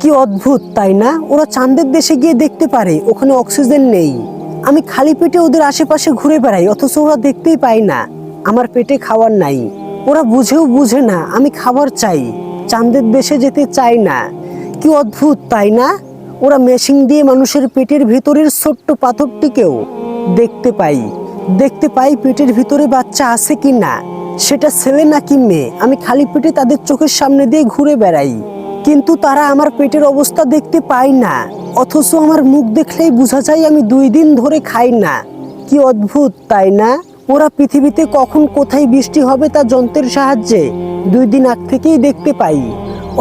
কি অদ্ভুত তাই না? ওরা চাঁদের দেশে গিয়ে দেখতে পারে ওখানে অক্সিজেন নেই। আমি খালি পেটে ওদের আশেপাশে ঘুরে বেড়াই, অথচ ওরা দেখতেই পায় না আমার পেটে খাবার নাই। ওরা বুঝেও বুঝে না আমি খাবার চাই, চাঁদের দেশে যেতে চাই না। কি অদ্ভুত তাই না? ওরা মেশিন দিয়ে মানুষের পেটের ভিতরের ছোট্ট পাথরটিকেও দেখতে পাই পেটের ভিতরে বাচ্চা আছে কি না, সেটা ছেলে নাকি মেয়ে। আমি খালি পেটে তাদের চোখের সামনে দিয়ে ঘুরে বেড়াই, কিন্তু তারা আমার পেটের অবস্থা দেখতে পায় না। অথচ আমার মুখ দেখলেই বোঝা যায় আমি 2 দিন ধরে খাই না। কি অদ্ভুত তাই না? ওরা পৃথিবীতে কখন কোথায় বৃষ্টি হবে তা যন্ত্রের সাহায্যে 2 দিন আগ থেকেই দেখতে পাই।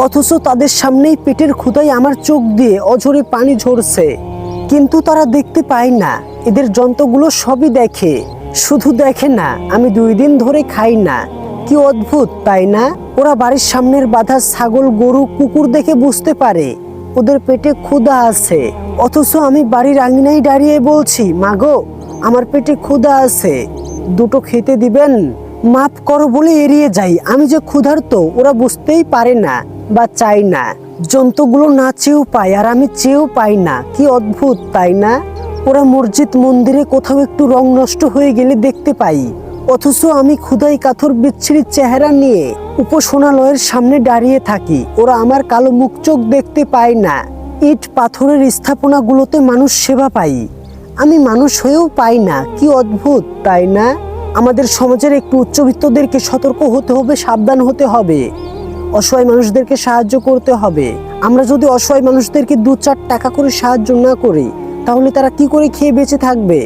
অথচ তাদের সামনেই পেটের ক্ষুধায় আমার চোখ দিয়ে অঝরে পানি ঝরছে, কিন্তু তারা দেখতে পায় না। এদের যন্ত্রগুলো সবই দেখে, শুধু দেখে না আমি 2 দিন ধরে খাই না। কি অদ্ভুত তাই না? ওরা বাড়ির সামনের বাঁধা ছাগল, গরু, কুকুর দেখে বুঝতে পারে ওদের পেটে ক্ষুধা আছে। অথচ আমি বাড়ির আঙিনায় দাঁড়িয়ে বলছি, মাগো আমার পেটে ক্ষুধা আছে, দুটো খেতে দিবেন? মাফ করো বলে এড়িয়ে যাই। আমি যে ক্ষুধার্ত ওরা বুঝতেই পারে না বা চাই না। জন্তুগুলো না চেয়েও পায় আর আমি চেয়েও পাই না। কি অদ্ভুত তাই না? ওরা মসজিদ, মন্দিরে কোথাও একটু রং নষ্ট হয়ে গেলে দেখতে পাই, অথচ আমি ক্ষুধায় কাতর বিচ্ছিরি চেহারা নিয়ে উপাসনালয়ের সামনে দাঁড়িয়ে থাকি। ওরা আমার কালো মুখ চোখ দেখতে পায় না। ইট পাথরের স্থাপনাগুলোতে মানুষ সেবা পাই, আমি মানুষ হয়েও পাই না। কি অদ্ভুত তাই না? আমাদের সমাজের একটু উচ্চবিত্তদেরকে সতর্ক হতে হবে, সাবধান হতে হবে, অসহায় মানুষদেরকে সাহায্য করতে হবে। আমরা যদি অসহায় মানুষদেরকে 2-4 টাকা করে সাহায্য না করি, তাহলে তারা কি করে খেয়ে বেঁচে থাকবে?